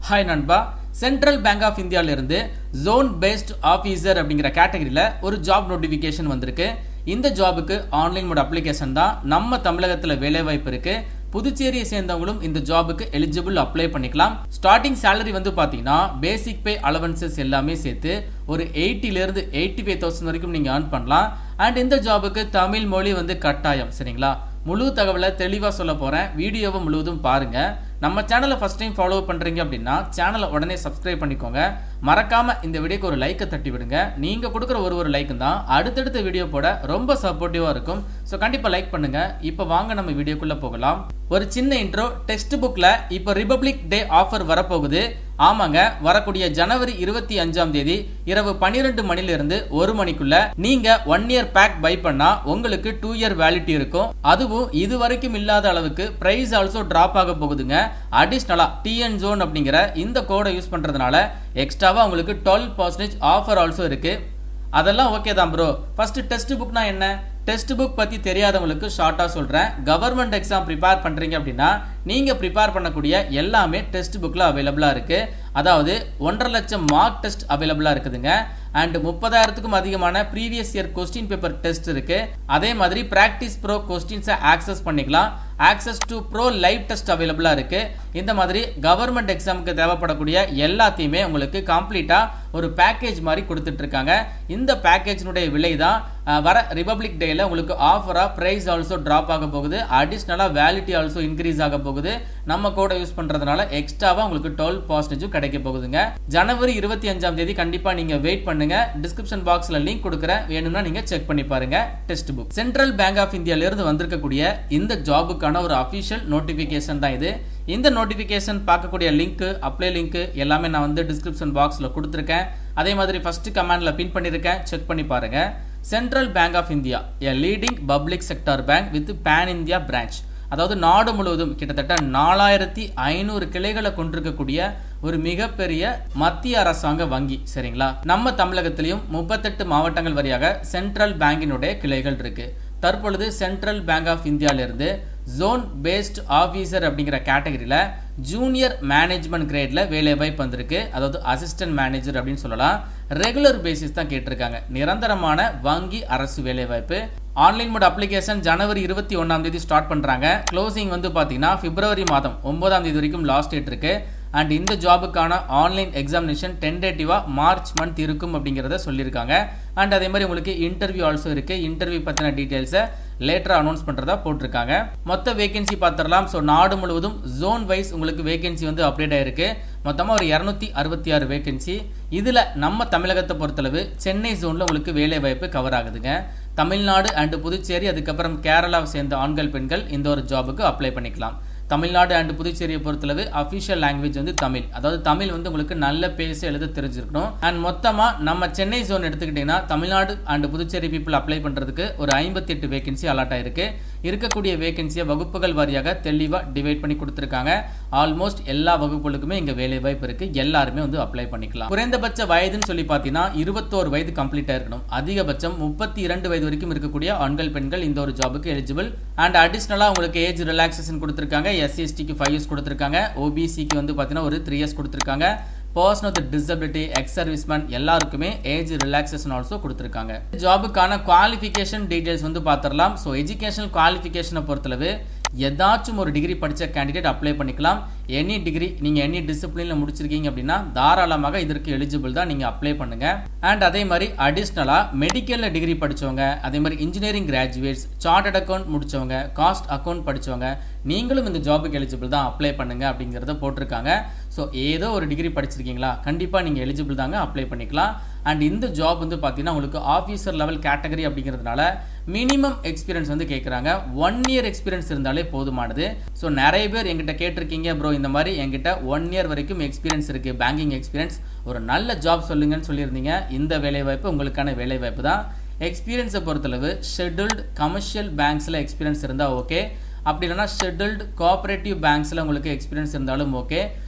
Hi நண்பா, central bank of இந்தியாவில இருந்து ஜோன் பேஸ்ட் ஆஃபீஸர் அப்படிங்கிற கேட்டகரியில் ஒரு ஜாப் நோட்டிஃபிகேஷன் வந்திருக்கு. இந்த ஜாபுக்கு ஆன்லைன் மோட் அப்ளிகேஷன் தான். நம்ம தமிழகத்தில் வேலைவாய்ப்பு இருக்கு. புதுச்சேரியை சேர்ந்தவங்களும் இந்த ஜாபுக்கு எலிஜிபிள் அப்ளை பண்ணிக்கலாம். ஸ்டார்டிங் சேலரி வந்து பார்த்தீங்கன்னா பேசிக் பே அலவன்சஸ் எல்லாமே சேர்த்து ஒரு 80,000 85,000 வரைக்கும் நீங்கள் ஏர்ன் பண்ணலாம். அண்ட் இந்த ஜாபுக்கு தமிழ் மொழி வந்து கட்டாயம். சரிங்களா? முழு தகவலை தெளிவாக சொல்ல போகிறேன். வீடியோவை முழுவதும் பாருங்கள். நம்ம சேனலை ஃபஸ்ட் டைம் ஃபாலோ பண்ணுறீங்க அப்படின்னா சேனலை உடனே சப்ஸ்கிரைப் பண்ணிக்கோங்க. மறக்காமல் இந்த வீடியோக்கு ஒரு லைக்கை தட்டி விடுங்க. நீங்கள் கொடுக்குற ஒரு லைக்கு தான் அடுத்தடுத்த வீடியோ போட ரொம்ப சப்போர்ட்டிவாக இருக்கும். ஸோ கண்டிப்பாக லைக் பண்ணுங்கள். இப்போ வாங்க நம்ம வீடியோக்குள்ளே போகலாம். ஒரு சின்ன இன்ட்ரோ. டெக்ஸ்ட் புக்கில் இப்போ ரிபப்ளிக் டே ஆஃபர் வரப்போகுது. ஆமாங்க, வரக்கூடிய ஜனவரி 25 இரவு 12 மணிலிருந்து 1 மணிக்குள்ள நீங்க 1 இயர் பேக் பை பண்ணா உங்களுக்கு 2 இயர் வேலிடிட்டி இருக்கும். அதுவும் இது வரைக்கும் இல்லாத அளவுக்கு பிரைஸ் ஆல்சோ டிராப் ஆக போகுதுங்க. அடிஷனலா டிஎன் ஜோன் அப்படிங்கிற இந்த கோடை யூஸ் பண்றதுனால எக்ஸ்ட்ராவா உங்களுக்கு 12% ஆஃபர் ஆல்சோ இருக்கு. அதெல்லாம் ஓகே தான் ப்ரோ. ஃபர்ஸ்ட் டெக்ஸ்ட் புக்னா என்ன? டெக்ஸ்ட் புக் பற்றி தெரியாதவங்களுக்கு ஷார்ட்டாக சொல்கிறேன். கவர்மெண்ட் எக்ஸாம் ப்ரிப்பேர் பண்ணுறீங்க அப்படின்னா நீங்கள் ப்ரிப்பேர் பண்ணக்கூடிய எல்லாமே டெக்ஸ்ட் புக்கில் அவைலபிளாக இருக்குது. அதாவது 1.5 லட்சம் மார்க் டெஸ்ட் அவைலபிளாக இருக்குதுங்க. அண்ட் 30,000க்கும் அதிகமான previous year question paper test இருக்குது. அதே மாதிரி ப்ராக்டிஸ் ப்ரோ கொஸ்டின்ஸை ஆக்சஸ் பண்ணிக்கலாம். Access to bro live test அவைலபிளாக இருக்குது. இந்த மாதிரி கவர்மெண்ட் எக்ஸாமுக்கு தேவைப்படக்கூடிய எல்லாத்தையுமே உங்களுக்கு கம்ப்ளீட்டாக ஒரு பேக்கேஜ் மாதிரி கொடுத்துட்டு இருக்காங்க. இந்த பேக்கேஜினுடைய விலை தான் வர ரிபப்ளிக் டேல உங்களுக்கு ஆஃபரா பிரைஸ் ஆல்சோ டிராப் ஆக போகுது. அடிஷனலா வேலிடிட்டி ஆல்சோ இன்க்ரீஸ் ஆக போகுது. நம்ம கோட யூஸ் பண்றதுனால எக்ஸ்ட்ராவா உங்களுக்கு 12% கிடைக்க போகுதுங்க. ஜனவரி 25 கண்டிப்பா நீங்க வெயிட் பண்ணுங்க. டிஸ்கிரிப்ஷன் பாக்ஸ்ல லிங்க் கொடுக்குறேன், வேணும்னா நீங்க செக் பண்ணி பாருங்க. Text book central bank of இந்தியால இருந்து வந்திருக்கக்கூடிய இந்த ஜாபுக்கான ஒரு அபிஷியல் நோட்டிபிகேஷன் தான் இது. இந்த நோட்டிபிகேஷன் பார்க்கக்கூடிய லிங்க், அப்ளை லிங்க் எல்லாமே நான் வந்து டிஸ்கிரிப்ஷன் பாக்ஸ்ல கொடுத்துருக்கேன். அதே மாதிரி ஃபர்ஸ்ட் கமெண்ட்ல பின் பண்ணிருக்கேன், செக் பண்ணி பாருங்க. Central bank of India, a leading public sector bank with pan India branch. அதாவது நாடு முழுவதும் கிட்டத்தட்ட 4,500 கிளைகளை கொண்டிருக்கக்கூடிய ஒரு மிகப்பெரிய மத்திய அரசாங்க வங்கி. சரிங்களா? நம்ம தமிழகத்திலையும் 38 மாவட்டங்கள் வழியாக சென்ட்ரல் பேங்கினுடைய கிளைகள் இருக்கு. தற்பொழுது சென்ட்ரல் பேங்க் ஆஃப் இந்தியாவிலிருந்து ஜோன் பேஸ்ட் ஆஃபீஸர் அப்படிங்கிற கேட்டகரியில் ஜூனியர் மேனேஜ்மெண்ட் கிரேட்ல வேலை வாய்ப்பு வந்திருக்கு. அதாவது அசிஸ்டன்ட் மேனேஜர் அப்படின்னு சொல்லலாம். ரெகுலர் பேசிஸ் தான் கேட்டிருக்காங்க. நிரந்தரமான வங்கி அரசு வேலை வாய்ப்பு. ஆன்லைன் மோட் அப்ளிகேஷன் ஜனவரி 21 ஸ்டார்ட் பண்றாங்க. க்ளோசிங் வந்து பாத்தீங்கன்னா பிப்ரவரி மாதம் 9 வரைக்கும் லாஸ்ட் டேட் இருக்கு. அண்ட் இந்த ஜாபுக்கான ஆன்லைன் எக்ஸாமினேஷன் டென்டேட்டிவா மார்ச் மந்த் இருக்கும் அப்படிங்கிறத சொல்லியிருக்காங்க. அண்ட் அதே மாதிரி உங்களுக்கு இன்டர்வியூ ஆல்சோ இருக்கு. இன்டர்வியூ பத்தின டீடைல்ஸை லேட்டரா அனௌன்ஸ் பண்றதா போட்டிருக்காங்க. மொத்த வேகன்சி பார்த்துடலாம். ஸோ நாடு முழுவதும் ஜோன் வைஸ் உங்களுக்கு வேகன்சி வந்து அப்டேட் ஆயிருக்கு. மொத்தமாக ஒரு 266 வேகன்சி. இதில் நம்ம தமிழகத்தை பொறுத்தளவு சென்னை ஜோனில் உங்களுக்கு வேலை வாய்ப்பு கவர் ஆகுதுங்க. தமிழ்நாடு அண்ட் புதுச்சேரி, அதுக்கப்புறம் கேரளாவை சேர்ந்த ஆண்கள் பெண்கள் இந்த ஒரு ஜாபுக்கு அப்ளை பண்ணிக்கலாம். தமிழ்நாடு அண்ட் புதுச்சேரியை பொறுத்தளவு அஃபிஷியல் லாங்குவேஜ் வந்து தமிழ். அதாவது தமிழ் வந்து உங்களுக்கு நல்ல பேச எழுத தெரிஞ்சிருக்கணும். அண்ட் மொத்தமாக நம்ம சென்னை ஜோன் எடுத்துக்கிட்டிங்கன்னா Tamil Nadu and Puducherry people apply பண்ணுறதுக்கு ஒரு 58 வேகன்சி அலாட் ஆயிருக்கு. இருக்கக்கூடிய வேகன்சியை வகுப்புகள் வாரியாக தெளிவாக டிவைட் பண்ணி கொடுத்துருக்காங்க. ஆல்மோஸ்ட் எல்லா வகுப்புகளுக்குமே இங்கே வேலை வாய்ப்பு இருக்கு. எல்லாருமே வந்து அப்ளை பண்ணிக்கலாம். குறைந்தபட்ச வயதுன்னு சொல்லி பார்த்தீங்கன்னா 21 வயது கம்ப்ளீட் ஆயிருக்கணும். அதிகபட்சம் 32 வயது வரைக்கும் இருக்கக்கூடிய ஆண்கள் பெண்கள் இந்த ஒரு ஜாபுக்கு எலிஜிபிள். அண்ட் அடிஷனலாக உங்களுக்கு ஏஜ் ரிலாக்ஸேஷன் கொடுத்துருக்காங்க. எஸ்சிஎஸ்டிக்கு 5 இயர்ஸ் கொடுத்துருக்காங்க. ஓபிசிக்கு வந்து பார்த்தீங்கன்னா ஒரு 3 இயர்ஸ் கொடுத்துருக்காங்க. Person with disability, X serviceman எல்லாருக்குமே ஏஜ் ரிலாக்ஸேஷன் ஆல்சோ கொடுத்துருக்காங்க. ஜாபுக்கான குவாலிஃபிகேஷன் டீடைல்ஸ் வந்து பார்த்துடலாம். ஸோ எஜுகேஷனல் குவாலிஃபிகேஷனை பொறுத்தளவு ஏதாச்சும் ஒரு டிகிரி படித்த கேண்டிடேட் அப்ளை பண்ணிக்கலாம். எனி டிகிரி, நீங்கள் எனி டிசிப்ளினில் முடிச்சிருக்கீங்க அப்படின்னா தாராளமாக இதற்கு எலிஜிபிள் தான், நீங்கள் அப்ளை பண்ணுங்க. அண்ட் அதே மாதிரி அடிஷ்னலாக மெடிக்கலில் டிகிரி படித்தவங்க, அதே மாதிரி இன்ஜினியரிங் கிராஜுவேட்ஸ், சார்ட்டர்ட் அக்கௌண்ட் முடித்தவங்க, காஸ்ட் அக்கௌண்ட் படித்தவங்க நீங்களும் இந்த ஜாபுக்கு எலிஜிபிள் தான், அப்ளை பண்ணுங்க அப்படிங்கிறத போட்டிருக்காங்க. ஸோ ஏதோ ஒரு டிகிரி படிச்சிருக்கீங்களா, கண்டிப்பாக நீங்கள் எலிஜிபிள் தாங்க, அப்ளை பண்ணிக்கலாம். அண்ட் இந்த ஜாப் வந்து பார்த்தீங்கன்னா உங்களுக்கு ஆஃபீஸர் லெவல் கேட்டகரி அப்படிங்கிறதுனால மினிமம் எக்ஸ்பீரியன்ஸ் வந்து கேட்குறாங்க. 1 இயர் எக்ஸ்பீரியன்ஸ் இருந்தாலே போதுமானது. ஸோ நிறைய பேர் எங்கிட்ட கேட்டிருக்கீங்க, ப்ரோ இந்த மாதிரி எங்கிட்ட 1 இயர் வரைக்கும் எக்ஸ்பீரியன்ஸ் இருக்குது, பேங்கிங் எக்ஸ்பீரியன்ஸ், ஒரு நல்ல ஜாப் சொல்லுங்கன்னு சொல்லியிருந்தீங்க. இந்த வேலைவாய்ப்பு உங்களுக்கான வேலைவாய்ப்பு தான். எக்ஸ்பீரியன்ஸை பொறுத்தளவு ஷெட்யூல்டு கமர்ஷியல் பேங்க்ஸில் எக்ஸ்பீரியன்ஸ் இருந்தால் ஓகே. அப்படி இல்லைனா ஷெட்யூல்டு கோஆபரேட்டிவ் பேங்க்ஸில் உங்களுக்கு எக்ஸ்பீரியன்ஸ் இருந்தாலும் ஓகே.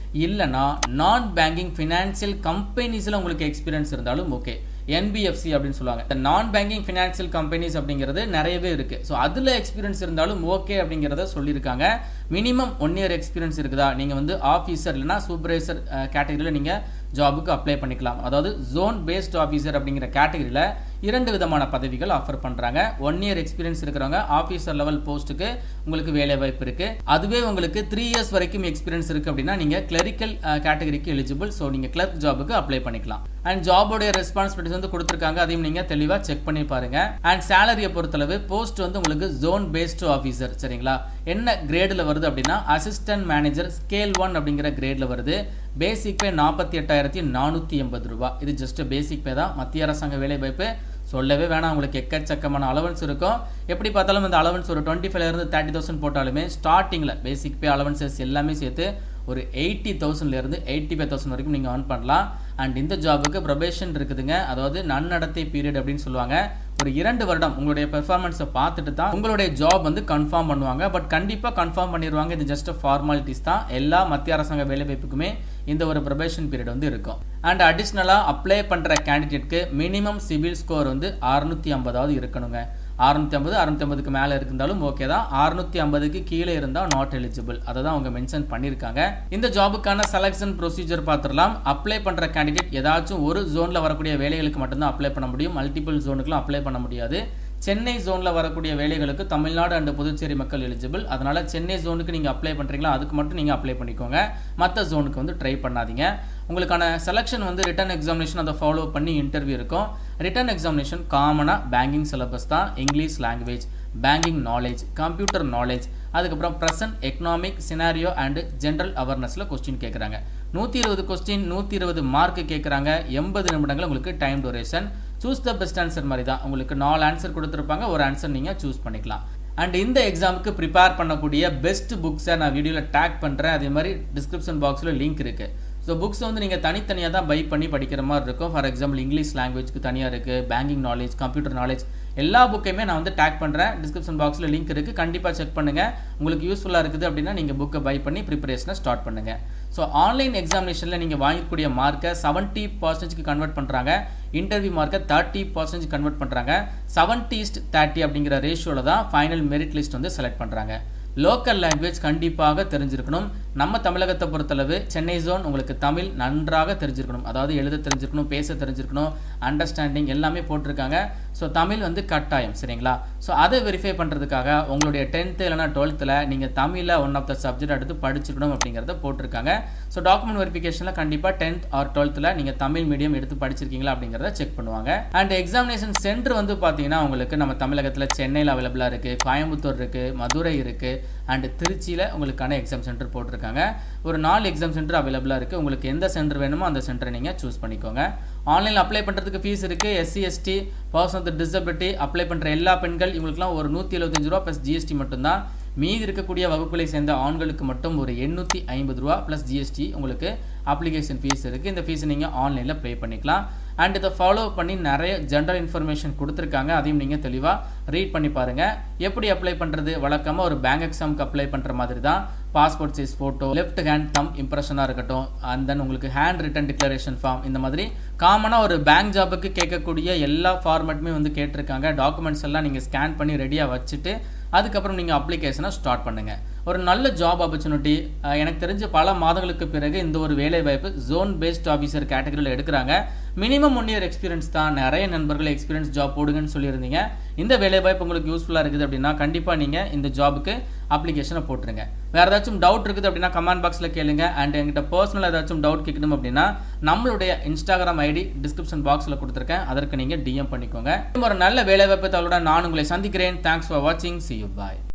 இல்லைனா நான் பேங்கிங் ஃபினான்சியல் கம்பெனிஸில் உங்களுக்கு எக்ஸ்பீரியன்ஸ் இருந்தாலும் ஓகே. என்பிஎஃப்சி அப்படின்னு சொல்லுவாங்க. இந்த நான் பேங்கிங் ஃபினான்சியல் கம்பெனிஸ் அப்படிங்கிறது நிறையவே இருக்கு. ஸோ அதில் எக்ஸ்பீரியன்ஸ் இருந்தாலும் ஓகே அப்படிங்கிறத சொல்லியிருக்காங்க. மினிமம் 1 இயர் எக்ஸ்பீரியன்ஸ் இருக்குதா, நீங்கள் வந்து ஆஃபீஸர் இல்லைனா சூப்பர்வைசர் கேட்டகரியில் நீங்கள் ஜாபுக்கு அப்ளை பண்ணிக்கலாம். அதாவது ஜோன் பேஸ்ட் ஆஃபீஸர் அப்படிங்கிற கேட்டகரியில் 2 விதமான பதவிகள் ஆஃபர் பண்ணுறாங்க. 1 இயர் எக்ஸ்பீரியன்ஸ் இருக்கிறவங்க ஆஃபீஸர் லெவல் போஸ்ட்டுக்கு உங்களுக்கு வேலை வாய்ப்பு இருக்குது. அதுவே உங்களுக்கு 3 இயர்ஸ் வரைக்கும் எக்ஸ்பீரியன்ஸ் இருக்குது அப்படின்னா நீங்கள் கிளரிக்கல் கேட்டகரிக்கு எலிஜிபிள். ஸோ நீங்கள் கிளர்க் ஜாபுக்கு அப்ளை பண்ணிக்கலாம். அண்ட் ஜாபோடைய ரெஸ்பான்சிபிலிட்டிஸ் வந்து கொடுத்துருக்காங்க, அதையும் நீங்கள் தெளிவாக செக் பண்ணி பாருங்க. அண்ட் சேலரியை பொறுத்தளவு போஸ்ட் வந்து உங்களுக்கு ஜோன் பேஸ்ட் ஆஃபீஸர், சரிங்களா, என்ன கிரேடில் வருது அப்படின்னா அசிஸ்டன்ட் மேனேஜர் ஸ்கேல் 1 அப்படிங்கிற கிரேடில் வருது. பேசிக் பே 48,480 ரூபா. இது ஜஸ்ட் பேசிக் பே தான். மத்திய அரசாங்க வேலை வாய்ப்பு சொல்லவே வேணாம், உங்களுக்கு எக்கச்சக்கமான அலவன்ஸ் இருக்கும். எப்படி பார்த்தாலும் இந்த அலவன்ஸ் ஒரு 25,000 30,000 போட்டாலுமே ஸ்டார்டிங்கில் பேசிக் பே அலவன்சஸ் எல்லாமே சேர்த்து ஒரு 80,000 85,000 வரைக்கும் நீங்கள் earn பண்ணலாம். அண்ட் இந்த ஜாபுக்கு ப்ரொபேஷன் இருக்குதுங்க, அதாவது நன்னடத்தை பீரியட் அப்படின்னு சொல்லுவாங்க. ஒரு 2 வருடம் உங்களுடைய பெர்ஃபார்மன்ஸை பார்த்துட்டு தான் உங்களுடைய ஜாப் வந்து கன்ஃபார்ம் பண்ணுவாங்க. பட் கண்டிப்பாக கன்ஃபார்ம் பண்ணிடுவாங்க. இது ஜஸ்ட் ஃபார்மாலிட்டிஸ் தான். எல்லா மத்திய அரசாங்க வேலைவாய்ப்புக்குமே இந்த ஒரு ப்ரொபேஷன் பீரியட் வந்து இருக்கும். அண்ட் அடிஷ்னலாக அப்ளை பண்ணுற கேண்டிடேட்க்கு மினிமம் சிவில் ஸ்கோர் வந்து 650 இருக்கணுங்க. 650 மேலே இருந்தாலும் ஓகே தான். 650க்கு கீழே இருந்தால் நாட் எலிஜிபிள். அதை தான் அவங்க மென்ஷன் பண்ணியிருக்காங்க. இந்த ஜாபுக்கான செலக்ஷன் ப்ரொசீஜர் பார்த்துடலாம். அப்ளை பண்ணுற கேண்டிடேட் ஏதாச்சும் ஒரு ஜோனில் வரக்கூடிய வேலைகளுக்கு மட்டும்தான் அப்ளை பண்ண முடியும். மல்டிபிள் ஜோனுக்குலாம் அப்ளை பண்ண முடியாது. சென்னை ஜோனில் வரக்கூடிய வேலைகளுக்கு தமிழ்நாடு அண்ட் புதுச்சேரி மக்கள் எலிஜிபிள். அதனால் சென்னை ஜோனுக்கு நீங்கள் அப்ளை பண்ணுறீங்களா அதுக்கு மட்டும் நீங்கள் அப்ளை பண்ணிக்கோங்க. மற்ற ஜோனுக்கு வந்து ட்ரை பண்ணாதீங்க. உங்களுக்கான செலெக்ஷன் வந்து ரிட்டன் எக்ஸாமினேஷன் அதை ஃபாலோ பண்ணி இன்டர்வியூ இருக்கும். ரிட்டன் எக்ஸாமினேஷன் காமனாக பேங்கிங் சிலபஸ் தான். English language, banking knowledge, computer knowledge, அதுக்கப்புறம் present economic scenario and general அவேர்னஸில் கொஸ்டின் கேட்குறாங்க. 120 கொஸ்டின், 120 மார்க் கேட்குறாங்க. 80 நிமிடங்கள் உங்களுக்கு time duration. Choose the best answer மாதிரி தான். உங்களுக்கு 4 ஆன்சர் கொடுத்துருப்பாங்க, ஒரு ஆன்சர் நீங்கள் சூஸ் பண்ணிக்கலாம். அண்ட் இந்த எக்ஸாமுக்கு ப்ரிப்பேர் பண்ணக்கூடிய பெஸ்ட் புக்ஸை நான் வீடியோவில் டேக் பண்ணுறேன். அதே மாதிரி டிஸ்கிரிப்ஷன் பாக்ஸில் லிங்க் இருக்குது. ஸோ புக்ஸ் வந்து நீங்கள் தனித்தனியாக தான் பை பண்ணி படிக்கிற மாதிரி இருக்கும். ஃபார் எக்ஸாம்பிள் இங்கிலீஷ் லாங்குவேஜ்க்கு தனியாக இருக்குது, பேங்கிங் நாலேஜ், கம்ப்யூட்டர் நாலேஜ், எல்லா புக்கையுமே நான் வந்து டேக் பண்ணுறேன். டிஸ்கிரிப்ஷன் பாக்ஸில் லிங்க் இருக்குது, கண்டிப்பாக செக் பண்ணுங்கள். உங்களுக்கு யூஸ்ஃபுல்லாக இருக்குது அப்படின்னா நீங்கள் புக்கை பை பண்ணி ப்ரிப்பரேஷனை ஸ்டார்ட் பண்ணுங்கள். ஸோ ஆன்லைன் எக்ஸாமினேஷனில் நீங்கள் வாங்கக்கூடிய மார்க்கை 70% கன்வெர்ட் பண்ணுறாங்க. இன்டர்வியூ மார்க்கை 30% கன்வெர்ட் பண்ணுறாங்க. 70:30 அப்படிங்கிற ரேஷியோவில் தான் ஃபைனல் மெரிட் லிஸ்ட் வந்து செலக்ட் பண்ணுறாங்க. லோக்கல் லாங்குவேஜ் கண்டிப்பாக தெரிஞ்சிருக்கணும். நம்ம தமிழகத்தை பொறுத்தளவு சென்னை ஜோன் உங்களுக்கு தமிழ் நன்றாக தெரிஞ்சிருக்கணும். அதாவது எழுத தெரிஞ்சிருக்கணும், பேச தெரிஞ்சிருக்கணும், அண்டர்ஸ்டாண்டிங் எல்லாமே போட்டிருக்காங்க. ஸோ தமிழ் வந்து கட்டாயம், சரிங்களா. ஸோ அதை வெரிஃபை பண்ணுறதுக்காக உங்களுடைய 10th இல்லைனா 12th நீங்கள் தமிழில் ஒன் ஆஃப் த சப்ஜெக்ட் எடுத்து படிச்சிருக்கணும் அப்படிங்கிறத போட்டிருக்காங்க. ஸோ டாக்குமெண்ட் வெரிஃபிகேஷனில் கண்டிப்பாக 10th ஆர் 12th நீங்கள் தமிழ் மீடியம் எடுத்து படிச்சிருக்கீங்களா அப்படிங்கிறத செக் பண்ணுவாங்க. அண்ட் எக்ஸாமினேஷன் சென்டர் வந்து பார்த்தீங்கன்னா உங்களுக்கு நம்ம தமிழகத்தில் சென்னையில் அவைலபிளாக இருக்குது, கோயம்புத்தூர் இருக்குது, மதுரை இருக்குது, அண்ட் திருச்சியில் உங்களுக்கான எக்ஸாம் சென்டர் போட்டிருக்காங்க. ஒரு 4 எக்ஸாம் சென்டர் அவைலபிளாக இருக்குது. உங்களுக்கு எந்த சென்டர் வேணுமோ அந்த சென்டரை நீங்கள் சூஸ் பண்ணிக்கோங்க. ஆன்லைனில் அப்ளை பண்ணுறதுக்கு ஃபீஸ் இருக்குது. SC ST person with disability apply பண்ணுற எல்லா பெண்கள் இவங்களுக்குலாம் ஒரு 175 ரூபா ப்ளஸ் GST மட்டும்தான். மீதி இருக்கக்கூடிய வகுப்புகளை சேர்ந்த ஆண்களுக்கு மட்டும் ஒரு 850 ரூபா ப்ளஸ் GST உங்களுக்கு அப்ளிகேஷன் ஃபீஸ் இருக்குது. இந்த ஃபீஸை நீங்கள் ஆன்லைனில் பே பண்ணிக்கலாம். அண்ட் இதை ஃபாலோ பண்ணி நிறைய ஜென்ரல் இன்ஃபர்மேஷன் கொடுத்துருக்காங்க, அதையும் நீங்கள் தெளிவாக ரீட் பண்ணி பாருங்கள். எப்படி அப்ளை பண்ணுறது, வழக்கமாக ஒரு பேங்க் எக்ஸாமுக்கு அப்ளை பண்ணுற மாதிரி தான். Passport size photo, left hand thumb இம்ப்ரெஷனாக இருக்கட்டும், அண்ட் தென் உங்களுக்கு ஹேண்ட் ரிட்டன் டிக்ளரேஷன் ஃபார்ம், இந்த மாதிரி காமனாக ஒரு பேங்க் ஜாபுக்கு கேட்கக்கூடிய எல்லா ஃபார்மேட்டுமே வந்து கேட்டிருக்காங்க. டாக்குமெண்ட்ஸ் எல்லாம் நீங்கள் ஸ்கேன் பண்ணி ரெடியாக வச்சுட்டு அதுக்கப்புறம் நீங்கள் அப்ளிகேஷனை ஸ்டார்ட் பண்ணுங்கள். ஒரு நல்ல ஜாப் ஆப்பர்ச்சுனிட்டி. எனக்கு தெரிஞ்ச பல மாதங்களுக்கு பிறகு இந்த ஒரு வேலை வாய்ப்பு ஜோன் பேஸ்ட் ஆஃபீஸர் கேட்டகரியில் எடுக்கிறாங்க. மினிமம் 1 இயர் எக்ஸ்பீரியன்ஸ் தான். நிறைய நண்பர்கள் எக்ஸ்பீரியன்ஸ் ஜாப் போடுங்கன்னு சொல்லியிருந்தீங்க. இந்த வேலை வாய்ப்பு உங்களுக்கு யூஸ்ஃபுல்லாக இருக்குது அப்படின்னா கண்டிப்பாக நீங்கள் இந்த ஜாபுக்கு அப்ளிகேஷனை போட்டுருங்க. வேறு ஏதாச்சும் டவுட் இருக்குது அப்படின்னா கமெண்ட் பாக்ஸில் கேளுங்க. அண்ட் எங்கிட்ட பர்சனலாக ஏதாச்சும் டவுட் கேட்கணும் அப்படின்னா நம்மளுடைய இன்ஸ்டாகிராம் ஐடி டிஸ்கிரிப்ஷன் பாக்ஸில் கொடுத்துருக்கேன், அதற்கு நீங்கள் DM பண்ணிக்கோங்க. ஒரு நல்ல வேலை வாய்ப்பு தகவலுடன் நான் உங்களை சந்திக்கிறேன். தேங்க்ஸ் ஃபார் வாட்சிங். See you. Bye.